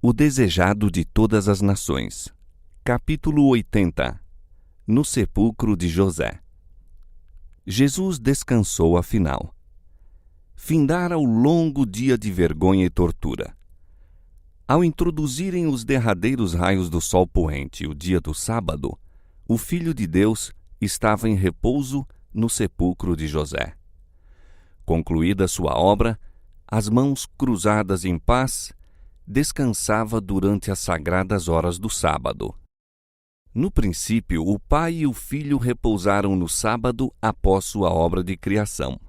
O desejado de todas as nações. Capítulo 80. No sepulcro de José. Jesus descansou afinal. Findara o longo dia de vergonha e tortura. Ao introduzirem os derradeiros raios do sol poente, o dia do sábado, o Filho de Deus estava em repouso no sepulcro de José. Concluída sua obra, as mãos cruzadas em paz, descansava durante as sagradas horas do sábado. No princípio, o Pai e o Filho repousaram no sábado após sua obra de criação.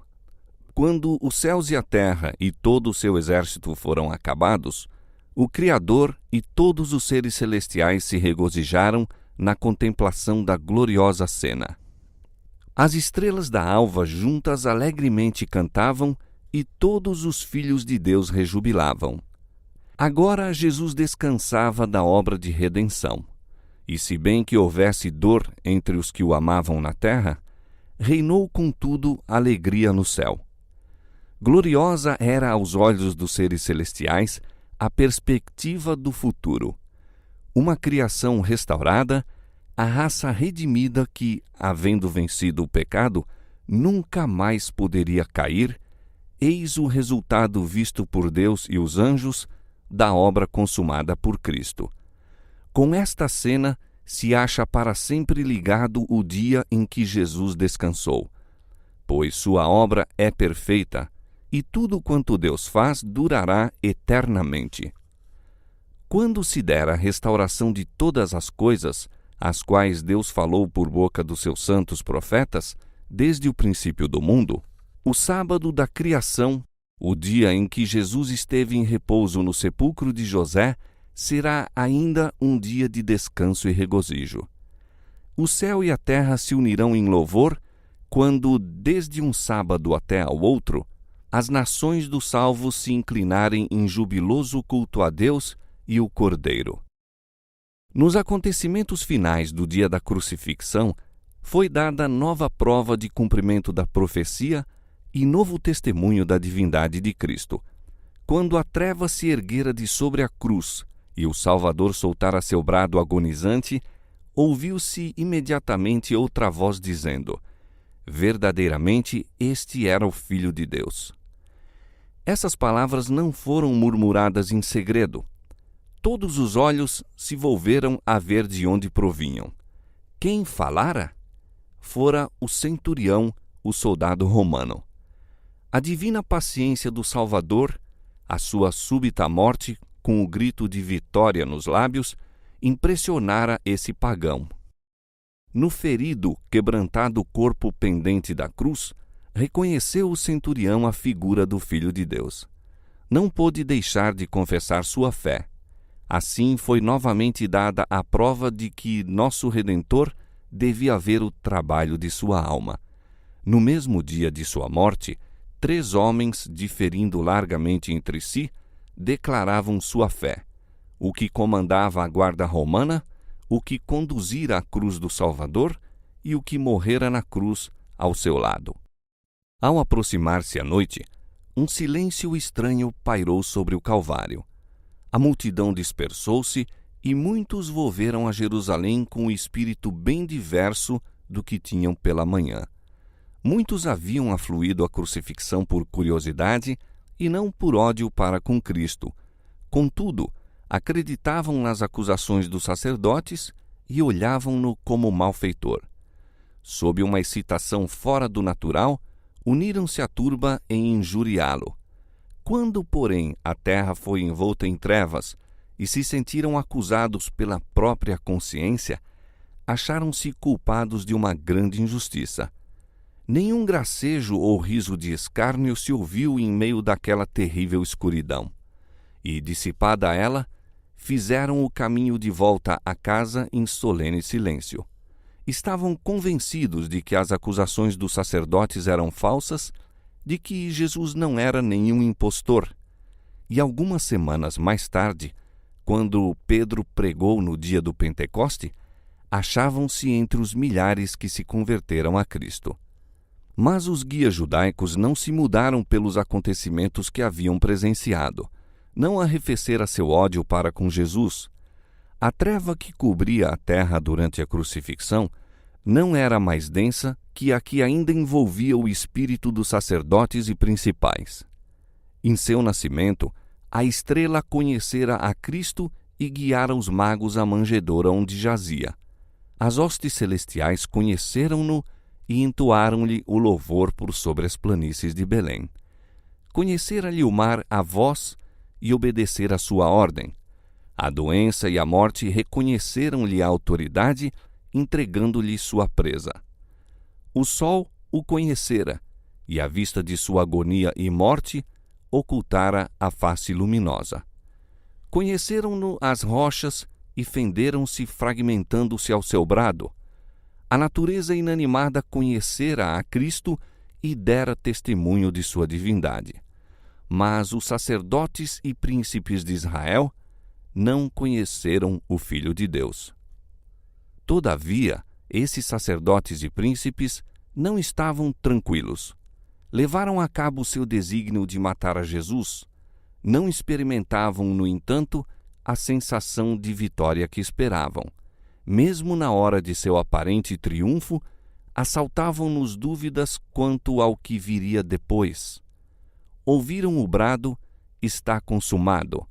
Quando os céus e a terra e todo o seu exército foram acabados, o Criador e todos os seres celestiais se regozijaram na contemplação da gloriosa cena. As estrelas da alva juntas alegremente cantavam e todos os filhos de Deus rejubilavam. Agora Jesus descansava da obra de redenção. E se bem que houvesse dor entre os que o amavam na terra, reinou contudo alegria no céu. Gloriosa era aos olhos dos seres celestiais a perspectiva do futuro. Uma criação restaurada, a raça redimida que, havendo vencido o pecado, nunca mais poderia cair, eis o resultado visto por Deus e os anjos da obra consumada por Cristo. Com esta cena se acha para sempre ligado o dia em que Jesus descansou, pois sua obra é perfeita e tudo quanto Deus faz durará eternamente. Quando se der a restauração de todas as coisas, as quais Deus falou por boca dos seus santos profetas, desde o princípio do mundo, o sábado da criação, o dia em que Jesus esteve em repouso no sepulcro de José, será ainda um dia de descanso e regozijo. O céu e a terra se unirão em louvor quando, desde um sábado até ao outro, as nações dos salvos se inclinarem em jubiloso culto a Deus e o Cordeiro. Nos acontecimentos finais do dia da crucifixão, foi dada nova prova de cumprimento da profecia e novo testemunho da divindade de Cristo. Quando a treva se erguera de sobre a cruz e o Salvador soltara seu brado agonizante, ouviu-se imediatamente outra voz dizendo: verdadeiramente este era o Filho de Deus. Essas palavras não foram murmuradas em segredo. Todos os olhos se volveram a ver de onde provinham. Quem falara? Fora o centurião, o soldado romano. A divina paciência do Salvador, a sua súbita morte, com o grito de vitória nos lábios, impressionara esse pagão. No ferido, quebrantado corpo pendente da cruz, reconheceu o centurião a figura do Filho de Deus. Não pôde deixar de confessar sua fé. Assim foi novamente dada a prova de que nosso Redentor devia ver o trabalho de sua alma. No mesmo dia de sua morte, 3 homens, diferindo largamente entre si, declaravam sua fé: o que comandava a guarda romana, o que conduzira a cruz do Salvador e o que morrera na cruz ao seu lado. Ao aproximar-se a noite, um silêncio estranho pairou sobre o Calvário. A multidão dispersou-se e muitos volveram a Jerusalém com o espírito bem diverso do que tinham pela manhã. Muitos haviam afluído à crucifixão por curiosidade e não por ódio para com Cristo. Contudo, acreditavam nas acusações dos sacerdotes e olhavam-no como malfeitor. Sob uma excitação fora do natural, uniram-se à turba em injuriá-lo. Quando, porém, a terra foi envolta em trevas e se sentiram acusados pela própria consciência, acharam-se culpados de uma grande injustiça. Nenhum gracejo ou riso de escárnio se ouviu em meio daquela terrível escuridão. E, dissipada ela, fizeram o caminho de volta à casa em solene silêncio. Estavam convencidos de que as acusações dos sacerdotes eram falsas, de que Jesus não era nenhum impostor. E algumas semanas mais tarde, quando Pedro pregou no dia do Pentecoste, achavam-se entre os milhares que se converteram a Cristo. Mas os guias judaicos não se mudaram pelos acontecimentos que haviam presenciado. não arrefecera seu ódio para com Jesus. A treva que cobria a terra durante a crucifixão não era mais densa que a que ainda envolvia o espírito dos sacerdotes e principais. Em seu nascimento, a estrela conhecera a Cristo e guiara os magos à manjedoura onde jazia. As hostes celestiais conheceram-no e entoaram-lhe o louvor por sobre as planícies de Belém. Conhecera-lhe o mar a voz e obedecera a sua ordem. A doença e a morte reconheceram-lhe a autoridade, entregando-lhe sua presa. O sol o conhecera, e à vista de sua agonia e morte, ocultara a face luminosa. Conheceram-no as rochas e fenderam-se, fragmentando-se ao seu brado. A natureza inanimada conhecera a Cristo e dera testemunho de sua divindade. Mas os sacerdotes e príncipes de Israel não conheceram o Filho de Deus. Todavia, esses sacerdotes e príncipes não estavam tranquilos. Levaram a cabo o seu desígnio de matar a Jesus. Não experimentavam, no entanto, a sensação de vitória que esperavam. Mesmo na hora de seu aparente triunfo, assaltavam-nos dúvidas quanto ao que viria depois. Ouviram o brado: está consumado.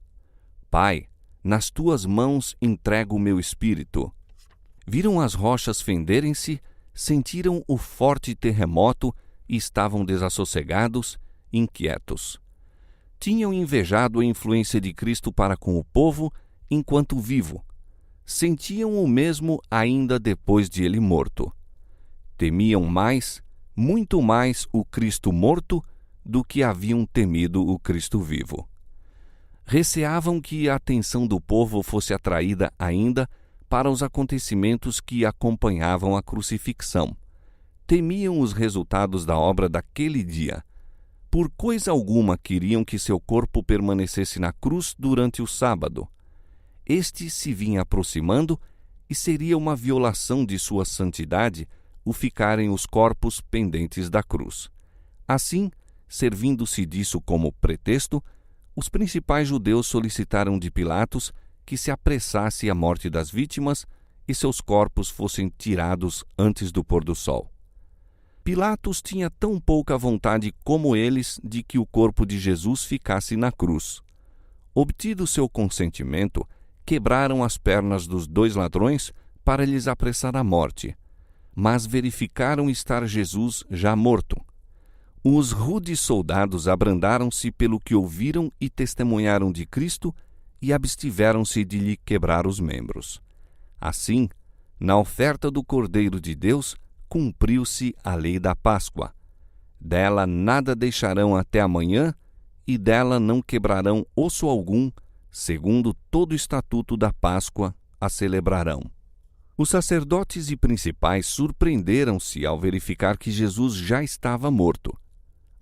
Pai, nas tuas mãos entrego o meu espírito. Viram as rochas fenderem-se, sentiram o forte terremoto e estavam desassossegados, inquietos. Tinham invejado a influência de Cristo para com o povo enquanto vivo. Sentiam o mesmo ainda depois de ele morto. Temiam mais, muito mais, o Cristo morto do que haviam temido o Cristo vivo. Receavam que a atenção do povo fosse atraída ainda para os acontecimentos que acompanhavam a crucifixão. Temiam os resultados da obra daquele dia. Por coisa alguma queriam que seu corpo permanecesse na cruz durante o sábado. Este se vinha aproximando e seria uma violação de sua santidade o ficarem os corpos pendentes da cruz. Assim, servindo-se disso como pretexto, os principais judeus solicitaram de Pilatos que se apressasse a morte das vítimas e seus corpos fossem tirados antes do pôr do sol. Pilatos tinha tão pouca vontade como eles de que o corpo de Jesus ficasse na cruz. Obtido seu consentimento, quebraram as pernas dos 2 ladrões para lhes apressar a morte, mas verificaram estar Jesus já morto. Os rudes soldados abrandaram-se pelo que ouviram e testemunharam de Cristo e abstiveram-se de lhe quebrar os membros. Assim, na oferta do Cordeiro de Deus, cumpriu-se a lei da Páscoa. Dela nada deixarão até amanhã, e dela não quebrarão osso algum, segundo todo o estatuto da Páscoa a celebrarão. Os sacerdotes e principais surpreenderam-se ao verificar que Jesus já estava morto.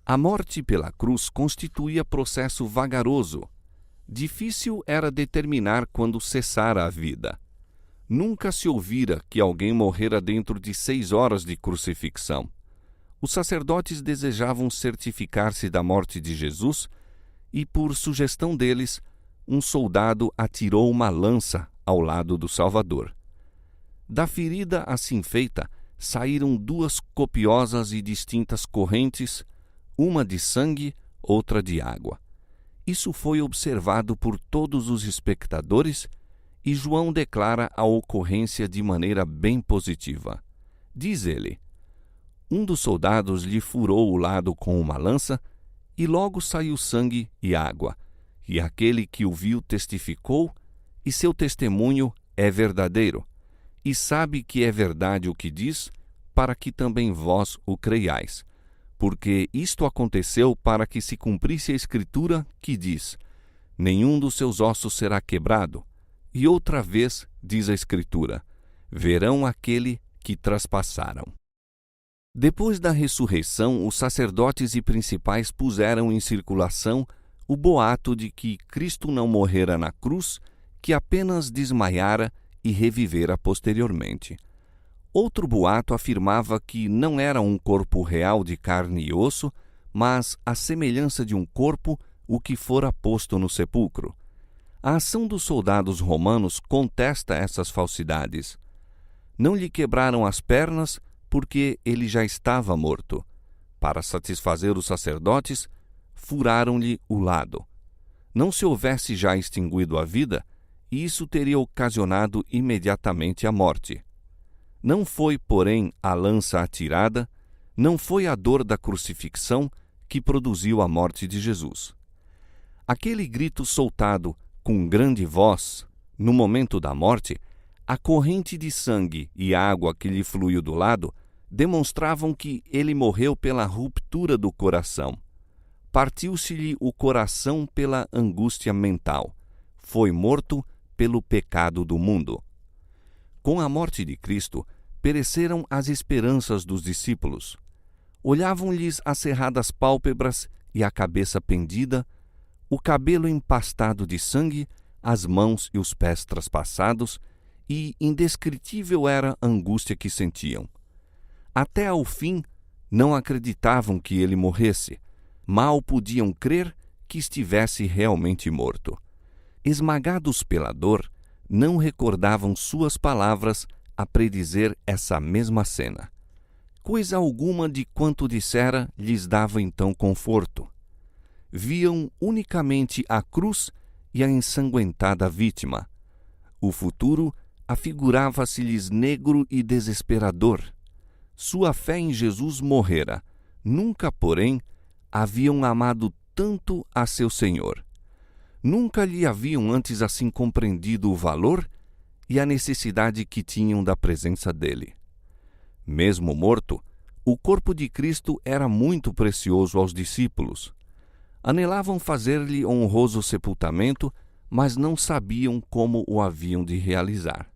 A morte pela cruz constituía processo vagaroso. Difícil era determinar quando cessara a vida. Nunca se ouvira que alguém morrera dentro de 6 horas de crucifixão. Os sacerdotes desejavam certificar-se da morte de Jesus e, por sugestão deles, um soldado atirou uma lança ao lado do Salvador. Da ferida assim feita saíram 2 copiosas e distintas correntes, uma de sangue, outra de água. Isso foi observado por todos os espectadores e João declara a ocorrência de maneira bem positiva. Diz ele: um dos soldados lhe furou o lado com uma lança e logo saiu sangue e água, e aquele que o viu testificou, e seu testemunho é verdadeiro, e sabe que é verdade o que diz, para que também vós o creiais. Porque isto aconteceu para que se cumprisse a Escritura que diz: nenhum dos seus ossos será quebrado. E outra vez, diz a Escritura: verão aquele que traspassaram. Depois da ressurreição, os sacerdotes e principais puseram em circulação o boato de que Cristo não morrera na cruz, que apenas desmaiara e revivera posteriormente. Outro boato afirmava que não era um corpo real de carne e osso, mas, à semelhança de um corpo, o que fora posto no sepulcro. A ação dos soldados romanos contesta essas falsidades. Não lhe quebraram as pernas porque ele já estava morto. Para satisfazer os sacerdotes, furaram-lhe o lado. Não se houvesse já extinguido a vida, isso teria ocasionado imediatamente a morte. Não foi, porém, a lança atirada, não foi a dor da crucifixão que produziu a morte de Jesus. Aquele grito soltado com grande voz, no momento da morte, a corrente de sangue e água que lhe fluiu do lado demonstravam que ele morreu pela ruptura do coração. Partiu-se-lhe o coração pela angústia mental. Foi morto pelo pecado do mundo. Com a morte de Cristo, pereceram as esperanças dos discípulos. Olhavam-lhes as cerradas pálpebras e a cabeça pendida, o cabelo empastado de sangue, as mãos e os pés traspassados, e indescritível era a angústia que sentiam. Até ao fim, não acreditavam que ele morresse. Mal podiam crer que estivesse realmente morto. Esmagados pela dor, não recordavam suas palavras a predizer essa mesma cena. Coisa alguma de quanto dissera lhes dava então conforto. Viam unicamente a cruz e a ensanguentada vítima. O futuro afigurava-se-lhes negro e desesperador. Sua fé em Jesus morrera. Nunca, porém, haviam amado tanto a seu Senhor. Nunca lhe haviam antes assim compreendido o valor e a necessidade que tinham da presença dele. Mesmo morto, o corpo de Cristo era muito precioso aos discípulos. Anelavam fazer-lhe honroso sepultamento, mas não sabiam como o haviam de realizar.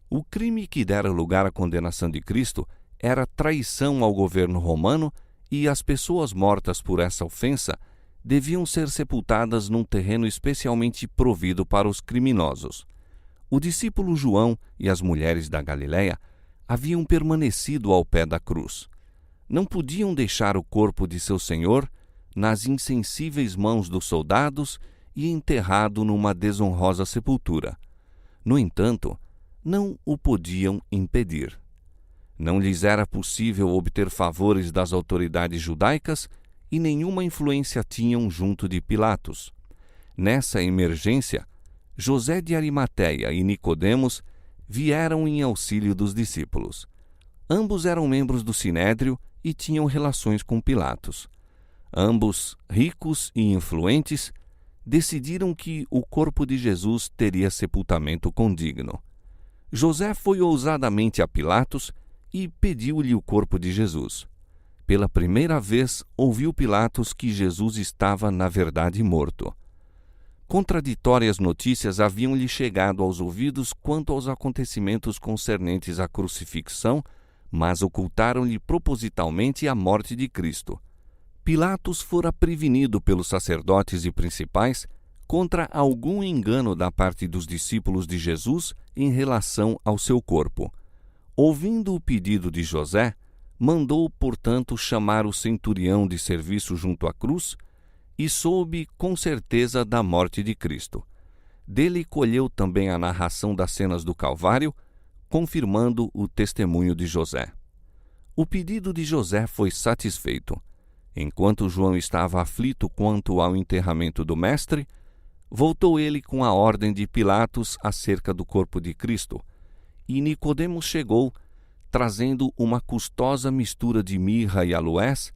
O crime que dera lugar à condenação de Cristo era traição ao governo romano, e as pessoas mortas por essa ofensa deviam ser sepultadas num terreno especialmente provido para os criminosos. O discípulo João e as mulheres da Galiléia haviam permanecido ao pé da cruz. Não podiam deixar o corpo de seu Senhor nas insensíveis mãos dos soldados e enterrado numa desonrosa sepultura. No entanto, não o podiam impedir. Não lhes era possível obter favores das autoridades judaicas e nenhuma influência tinham junto de Pilatos. Nessa emergência, José de Arimateia e Nicodemos vieram em auxílio dos discípulos. Ambos eram membros do Sinédrio e tinham relações com Pilatos. Ambos, ricos e influentes, decidiram que o corpo de Jesus teria sepultamento condigno. José foi ousadamente a Pilatos e pediu-lhe o corpo de Jesus. Pela primeira vez, ouviu Pilatos que Jesus estava, na verdade, morto. Contraditórias notícias haviam-lhe chegado aos ouvidos quanto aos acontecimentos concernentes à crucifixão, mas ocultaram-lhe propositalmente a morte de Cristo. Pilatos fora prevenido pelos sacerdotes e principais contra algum engano da parte dos discípulos de Jesus em relação ao seu corpo. Ouvindo o pedido de José, mandou, portanto, chamar o centurião de serviço junto à cruz e soube com certeza da morte de Cristo. Dele colheu também a narração das cenas do Calvário, confirmando o testemunho de José. O pedido de José foi satisfeito. Enquanto João estava aflito quanto ao enterramento do Mestre, voltou ele com a ordem de Pilatos acerca do corpo de Cristo, e Nicodemos chegou, trazendo uma custosa mistura de mirra e aloés,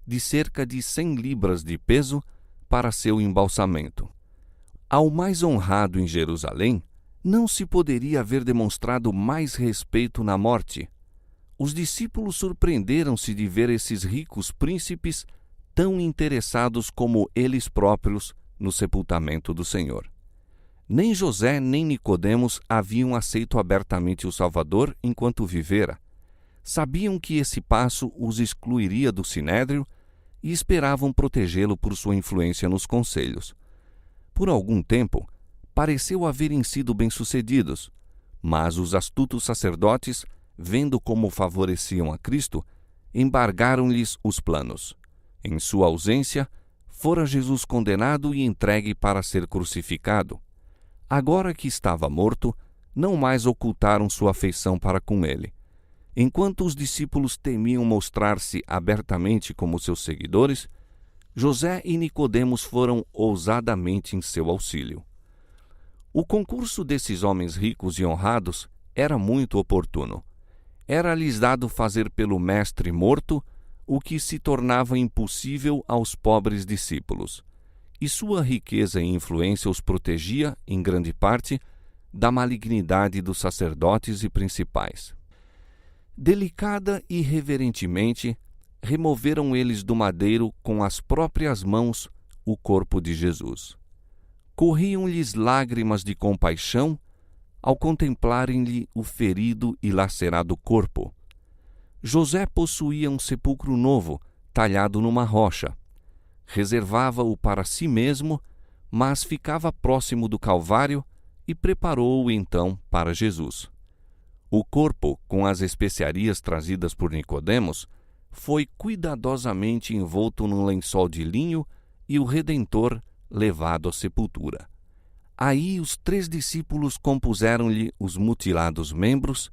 de cerca de 100 libras de peso, para seu embalsamento. Ao mais honrado em Jerusalém, não se poderia haver demonstrado mais respeito na morte. Os discípulos surpreenderam-se de ver esses ricos príncipes tão interessados como eles próprios no sepultamento do Senhor. Nem José nem Nicodemos haviam aceito abertamente o Salvador enquanto vivera. Sabiam que esse passo os excluiria do Sinédrio e esperavam protegê-lo por sua influência nos conselhos. Por algum tempo, pareceu haverem sido bem-sucedidos, mas os astutos sacerdotes, vendo como favoreciam a Cristo, embargaram-lhes os planos. Em sua ausência, Fora Jesus condenado e entregue para ser crucificado. Agora que estava morto, não mais ocultaram sua afeição para com ele. Enquanto os discípulos temiam mostrar-se abertamente como seus seguidores, José e Nicodemos foram ousadamente em seu auxílio. O concurso desses homens ricos e honrados era muito oportuno. Era-lhes dado fazer pelo mestre morto o que se tornava impossível aos pobres discípulos, e sua riqueza e influência os protegia, em grande parte, da malignidade dos sacerdotes e principais. Delicada e reverentemente, removeram eles do madeiro com as próprias mãos o corpo de Jesus. Corriam-lhes lágrimas de compaixão ao contemplarem-lhe o ferido e lacerado corpo. José possuía um sepulcro novo, talhado numa rocha. Reservava-o para si mesmo, mas ficava próximo do Calvário e preparou-o então para Jesus. O corpo, com as especiarias trazidas por Nicodemos, foi cuidadosamente envolto num lençol de linho e o Redentor levado à sepultura. Aí os 3 discípulos compuseram-lhe os mutilados membros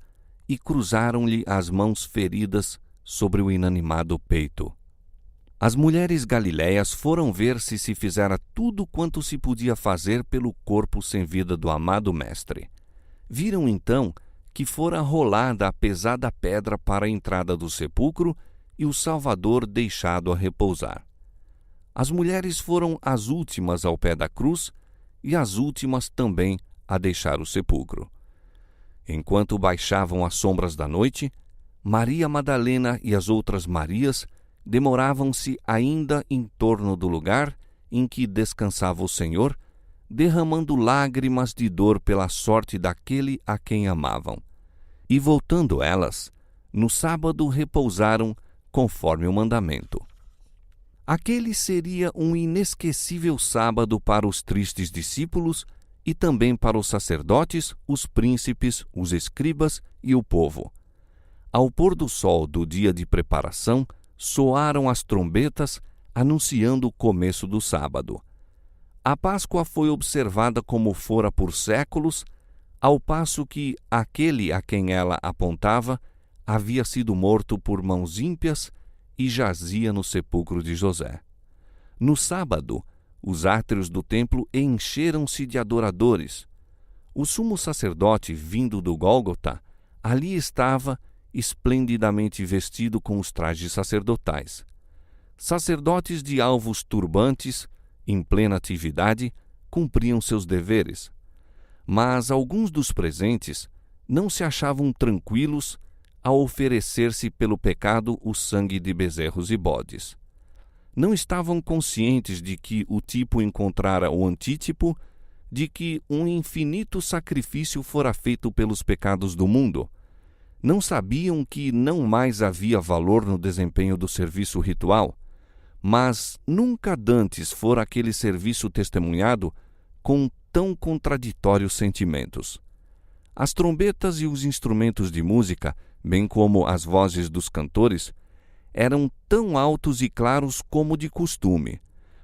e cruzaram-lhe as mãos feridas sobre o inanimado peito. As mulheres galileias foram ver se fizera tudo quanto se podia fazer pelo corpo sem vida do amado Mestre. Viram então que fora rolada a pesada pedra para a entrada do sepulcro e o Salvador deixado a repousar. As mulheres foram as últimas ao pé da cruz e as últimas também a deixar o sepulcro. Enquanto baixavam as sombras da noite, Maria Madalena e as outras Marias demoravam-se ainda em torno do lugar em que descansava o Senhor, derramando lágrimas de dor pela sorte daquele a quem amavam. E voltando elas, no sábado repousaram conforme o mandamento. Aquele seria um inesquecível sábado para os tristes discípulos e também para os sacerdotes, os príncipes, os escribas e o povo. Ao pôr do sol do dia de preparação, soaram as trombetas, anunciando o começo do sábado. A Páscoa foi observada como fora por séculos, ao passo que aquele a quem ela apontava havia sido morto por mãos ímpias e jazia no sepulcro de José. No sábado, os átrios do templo encheram-se de adoradores. O sumo sacerdote, vindo do Gólgota, ali estava, esplendidamente vestido com os trajes sacerdotais. Sacerdotes de alvos turbantes, em plena atividade, cumpriam seus deveres. Mas alguns dos presentes não se achavam tranquilos ao oferecer-se pelo pecado o sangue de bezerros e bodes. Não estavam conscientes de que o tipo encontrara o antítipo, de que um infinito sacrifício fora feito pelos pecados do mundo. Não sabiam que não mais havia valor no desempenho do serviço ritual, mas nunca dantes fora aquele serviço testemunhado com tão contraditórios sentimentos. As trombetas e os instrumentos de música, bem como as vozes dos cantores, eram tão altos e claros como de costume,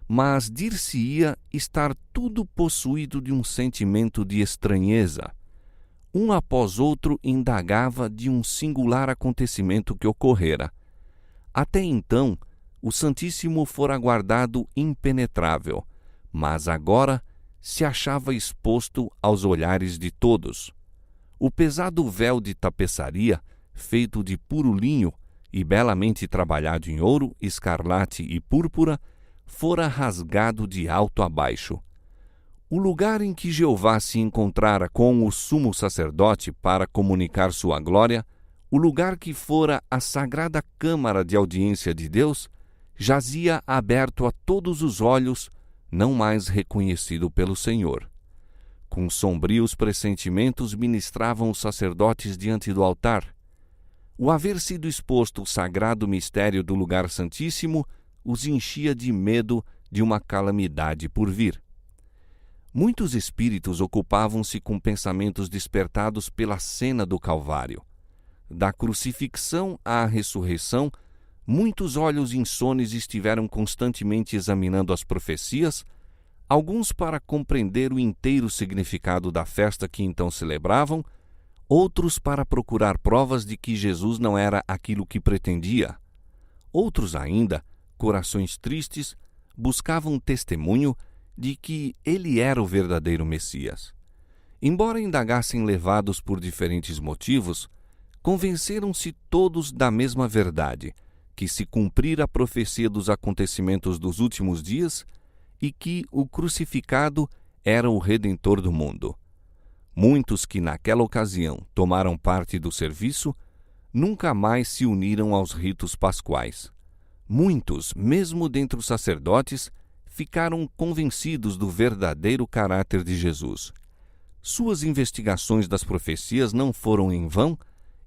mas dir-se-ia estar tudo possuído de um sentimento de estranheza. Um após outro indagava de um singular acontecimento que ocorrera. Até então, o Santíssimo fora guardado impenetrável, mas agora se achava exposto aos olhares de todos. O pesado véu de tapeçaria, feito de puro linho e belamente trabalhado em ouro, escarlate e púrpura, fora rasgado de alto a baixo. O lugar em que Jeová se encontrara com o sumo sacerdote para comunicar sua glória, o lugar que fora a sagrada câmara de audiência de Deus, jazia aberto a todos os olhos, não mais reconhecido pelo Senhor. Com sombrios pressentimentos ministravam os sacerdotes diante do altar. O haver sido exposto o sagrado mistério do lugar santíssimo os enchia de medo de uma calamidade por vir. Muitos espíritos ocupavam-se com pensamentos despertados pela cena do Calvário. Da crucifixão à ressurreição, muitos olhos insones estiveram constantemente examinando as profecias, alguns para compreender o inteiro significado da festa que então celebravam, outros para procurar provas de que Jesus não era aquilo que pretendia. Outros ainda, corações tristes, buscavam testemunho de que ele era o verdadeiro Messias. Embora indagassem levados por diferentes motivos, convenceram-se todos da mesma verdade, que se cumprira a profecia dos acontecimentos dos últimos dias e que o crucificado era o Redentor do mundo. Muitos que naquela ocasião tomaram parte do serviço nunca mais se uniram aos ritos pascuais. Muitos, mesmo dentre os sacerdotes, ficaram convencidos do verdadeiro caráter de Jesus. Suas investigações das profecias não foram em vão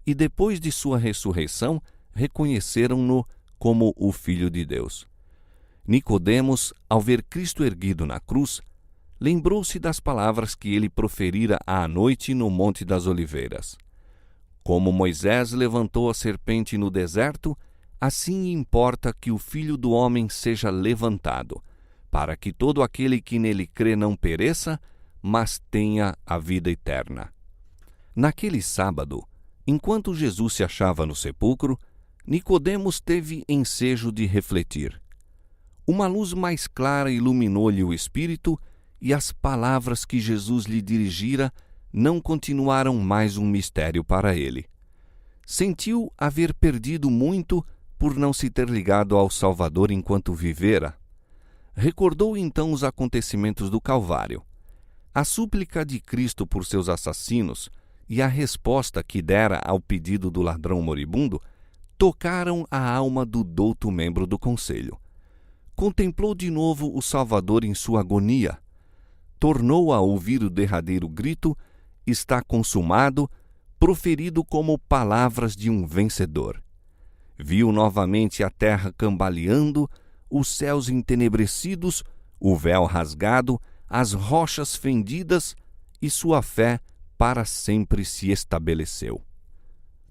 e depois de sua ressurreição reconheceram-no como o Filho de Deus. Nicodemos, ao ver Cristo erguido na cruz, lembrou-se das palavras que ele proferira à noite no Monte das Oliveiras. Como Moisés levantou a serpente no deserto, assim importa que o Filho do Homem seja levantado, para que todo aquele que nele crê não pereça, mas tenha a vida eterna. Naquele sábado, enquanto Jesus se achava no sepulcro, Nicodemos teve ensejo de refletir. Uma luz mais clara iluminou-lhe o espírito e as palavras que Jesus lhe dirigira não continuaram mais um mistério para ele. Sentiu haver perdido muito por não se ter ligado ao Salvador enquanto vivera. Recordou então os acontecimentos do Calvário. A súplica de Cristo por seus assassinos e a resposta que dera ao pedido do ladrão moribundo tocaram a alma do douto membro do conselho. Contemplou de novo o Salvador em sua agonia. Tornou a ouvir o derradeiro grito, está consumado, proferido como palavras de um vencedor. Viu novamente a terra cambaleando, os céus entenebrecidos, o véu rasgado, as rochas fendidas, e sua fé para sempre se estabeleceu.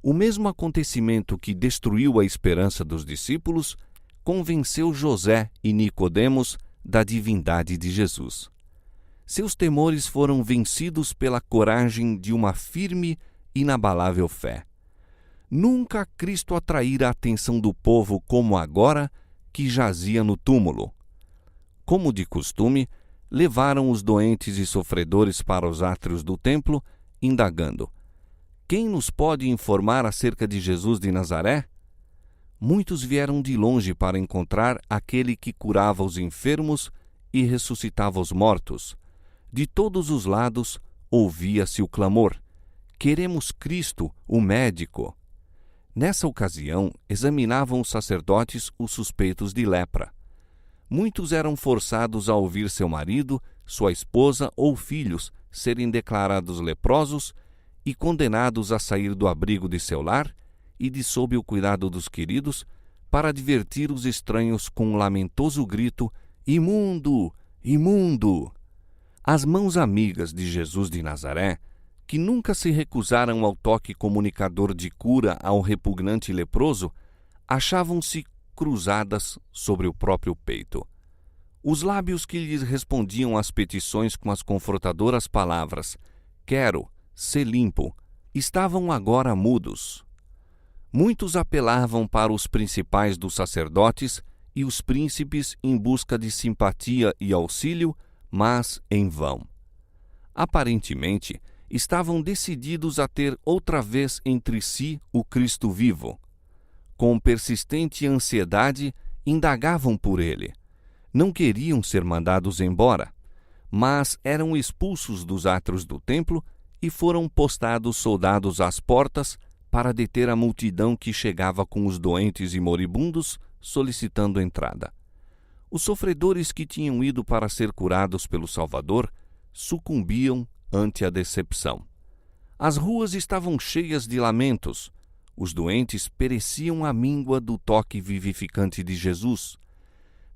O mesmo acontecimento que destruiu a esperança dos discípulos convenceu José e Nicodemos da divindade de Jesus. Seus temores foram vencidos pela coragem de uma firme, inabalável fé. Nunca Cristo atraíra a atenção do povo como agora que jazia no túmulo. Como de costume, levaram os doentes e sofredores para os átrios do templo, indagando: quem nos pode informar acerca de Jesus de Nazaré? Muitos vieram de longe para encontrar aquele que curava os enfermos e ressuscitava os mortos. De todos os lados ouvia-se o clamor: queremos Cristo, o médico. Nessa ocasião, examinavam os sacerdotes os suspeitos de lepra. Muitos eram forçados a ouvir seu marido, sua esposa ou filhos serem declarados leprosos e condenados a sair do abrigo de seu lar e de sob o cuidado dos queridos, para divertir os estranhos com um lamentoso grito: imundo! Imundo! As mãos amigas de Jesus de Nazaré, que nunca se recusaram ao toque comunicador de cura ao repugnante leproso, achavam-se cruzadas sobre o próprio peito. Os lábios que lhes respondiam às petições com as confortadoras palavras: quero ser limpo, estavam agora mudos. Muitos apelavam para os principais dos sacerdotes e os príncipes em busca de simpatia e auxílio, mas em vão. Aparentemente, estavam decididos a ter outra vez entre si o Cristo vivo. Com persistente ansiedade, indagavam por ele. Não queriam ser mandados embora, mas eram expulsos dos átrios do templo e foram postados soldados às portas para deter a multidão que chegava com os doentes e moribundos solicitando entrada. Os sofredores que tinham ido para ser curados pelo Salvador sucumbiam ante a decepção. As ruas estavam cheias de lamentos. Os doentes pereciam à míngua do toque vivificante de Jesus.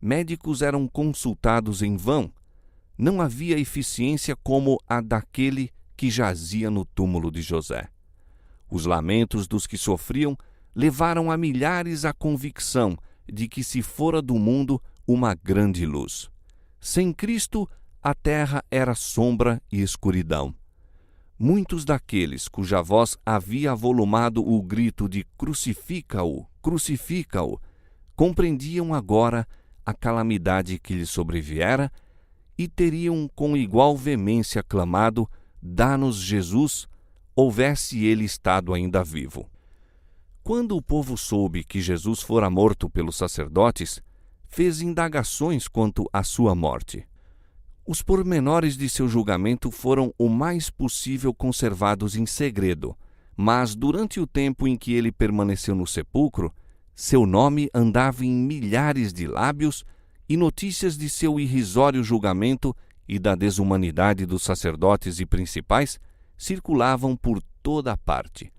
Médicos eram consultados em vão. Não havia eficiência como a daquele que jazia no túmulo de José. Os lamentos dos que sofriam levaram a milhares a convicção de que se fora do mundo uma grande luz. Sem Cristo, a terra era sombra e escuridão. Muitos daqueles cuja voz havia avolumado o grito de crucifica-o, crucifica-o, compreendiam agora a calamidade que lhe sobreviera e teriam com igual veemência clamado: dá-nos Jesus, houvesse ele estado ainda vivo. Quando o povo soube que Jesus fora morto pelos sacerdotes, fez indagações quanto à sua morte. Os pormenores de seu julgamento foram o mais possível conservados em segredo, mas durante o tempo em que ele permaneceu no sepulcro, seu nome andava em milhares de lábios e notícias de seu irrisório julgamento e da desumanidade dos sacerdotes e principais circulavam por toda a parte.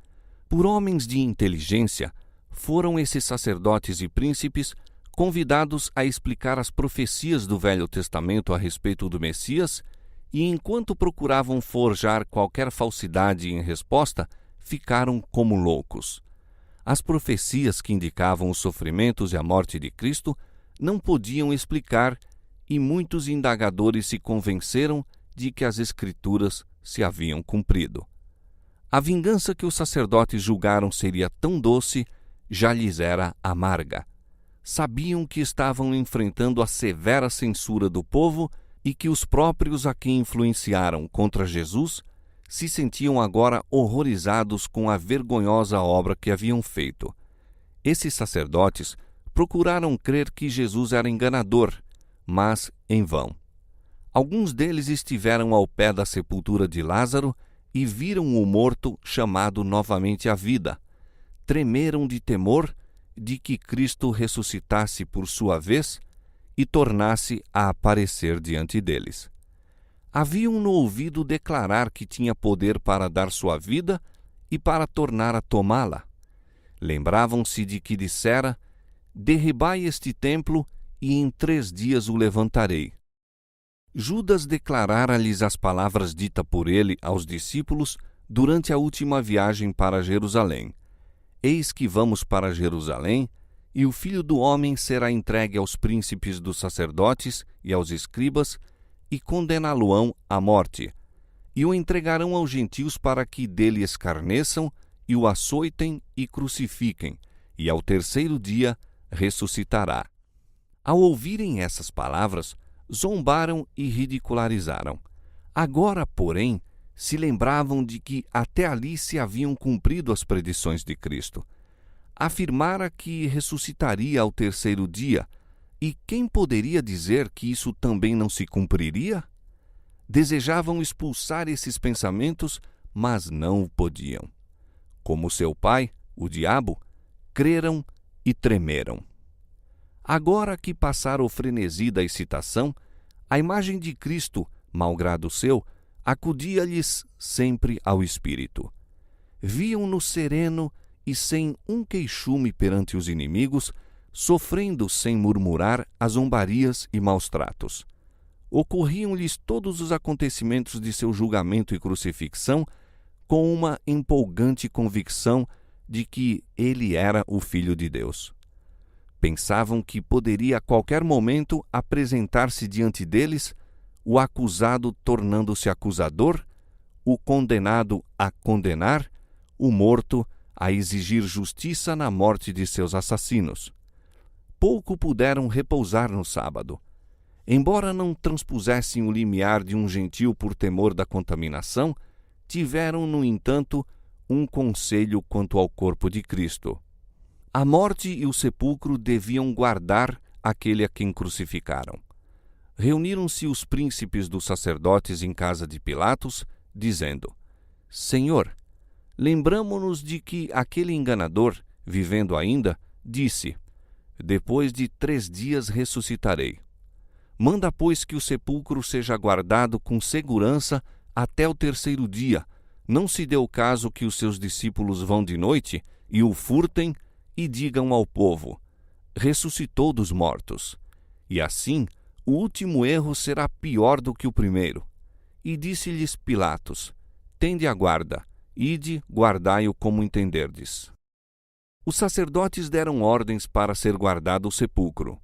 Por homens de inteligência, foram esses sacerdotes e príncipes convidados a explicar as profecias do Velho Testamento a respeito do Messias e, enquanto procuravam forjar qualquer falsidade em resposta, ficaram como loucos. As profecias que indicavam os sofrimentos e a morte de Cristo não podiam explicar e muitos indagadores se convenceram de que as Escrituras se haviam cumprido. A vingança que os sacerdotes julgaram seria tão doce já lhes era amarga. Sabiam que estavam enfrentando a severa censura do povo e que os próprios a quem influenciaram contra Jesus se sentiam agora horrorizados com a vergonhosa obra que haviam feito. Esses sacerdotes procuraram crer que Jesus era enganador, mas em vão. Alguns deles estiveram ao pé da sepultura de Lázaro e viram o morto chamado novamente à vida. Tremeram de temor de que Cristo ressuscitasse por sua vez e tornasse a aparecer diante deles. Haviam-no ouvido declarar que tinha poder para dar sua vida e para tornar a tomá-la. Lembravam-se de que dissera: derribai este templo e em 3 dias o levantarei. Judas declarara-lhes as palavras ditas por ele aos discípulos durante a última viagem para Jerusalém. Eis que vamos para Jerusalém, e o Filho do Homem será entregue aos príncipes dos sacerdotes e aos escribas, e condená-lo-ão à morte, e o entregarão aos gentios para que dele escarneçam, e o açoitem e crucifiquem, e ao 3º dia ressuscitará. Ao ouvirem essas palavras, zombaram e ridicularizaram. Agora, porém, se lembravam de que até ali se haviam cumprido as predições de Cristo. Afirmara que ressuscitaria ao 3º dia, e quem poderia dizer que isso também não se cumpriria? Desejavam expulsar esses pensamentos, mas não o podiam. Como seu pai, o diabo, creram e tremeram. Agora que passara o frenesi da excitação, a imagem de Cristo, malgrado seu, acudia-lhes sempre ao espírito. Viam-no sereno e sem um queixume perante os inimigos, sofrendo sem murmurar as zombarias e maus-tratos. Ocorriam-lhes todos os acontecimentos de seu julgamento e crucifixão com uma empolgante convicção de que ele era o Filho de Deus. Pensavam que poderia a qualquer momento apresentar-se diante deles o acusado tornando-se acusador, o condenado a condenar, o morto a exigir justiça na morte de seus assassinos. Pouco puderam repousar no sábado. Embora não transpusessem o limiar de um gentil por temor da contaminação, tiveram, no entanto, um conselho quanto ao corpo de Cristo. A morte e o sepulcro deviam guardar aquele a quem crucificaram. Reuniram-se os príncipes dos sacerdotes em casa de Pilatos, dizendo: Senhor, lembramo-nos de que aquele enganador, vivendo ainda, disse: depois de 3 dias ressuscitarei. Manda, pois, que o sepulcro seja guardado com segurança até o 3º dia. Não se dê o caso que os seus discípulos vão de noite e o furtem e digam ao povo: ressuscitou dos mortos. E assim, o último erro será pior do que o primeiro. E disse-lhes Pilatos: tende a guarda, ide, guardai-o como entenderdes. Os sacerdotes deram ordens para ser guardado o sepulcro.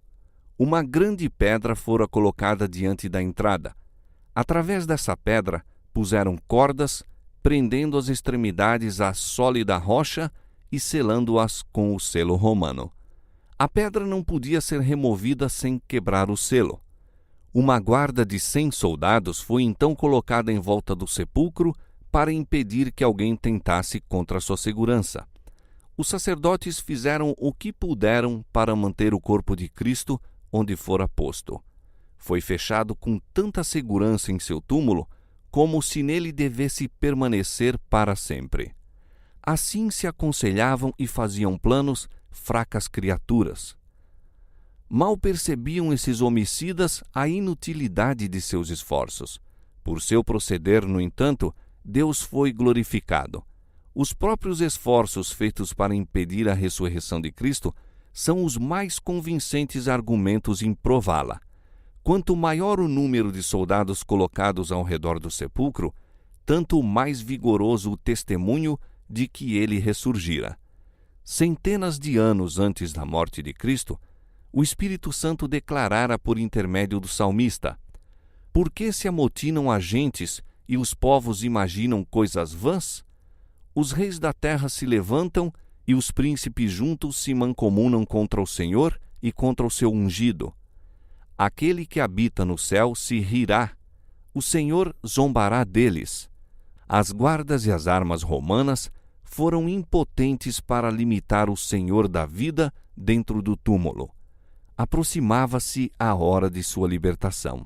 Uma grande pedra fora colocada diante da entrada. Através dessa pedra, puseram cordas, prendendo as extremidades à sólida rocha e selando-as com o selo romano. A pedra não podia ser removida sem quebrar o selo. Uma guarda de 100 soldados foi então colocada em volta do sepulcro para impedir que alguém tentasse contra sua segurança. Os sacerdotes fizeram o que puderam para manter o corpo de Cristo onde fora posto. Foi fechado com tanta segurança em seu túmulo, como se nele devesse permanecer para sempre. Assim se aconselhavam e faziam planos fracas criaturas. Mal percebiam esses homicidas a inutilidade de seus esforços. Por seu proceder, no entanto, Deus foi glorificado. Os próprios esforços feitos para impedir a ressurreição de Cristo são os mais convincentes argumentos em prová-la. Quanto maior o número de soldados colocados ao redor do sepulcro, tanto mais vigoroso o testemunho de que ele ressurgira. Centenas de anos antes da morte de Cristo, o Espírito Santo declarara por intermédio do salmista: Por que se amotinam as gentes e os povos imaginam coisas vãs? Os reis da terra se levantam e os príncipes juntos se mancomunam contra o Senhor e contra o seu ungido. Aquele que habita no céu se rirá, o Senhor zombará deles. As guardas e as armas romanas foram impotentes para limitar o Senhor da vida dentro do túmulo. Aproximava-se a hora de sua libertação.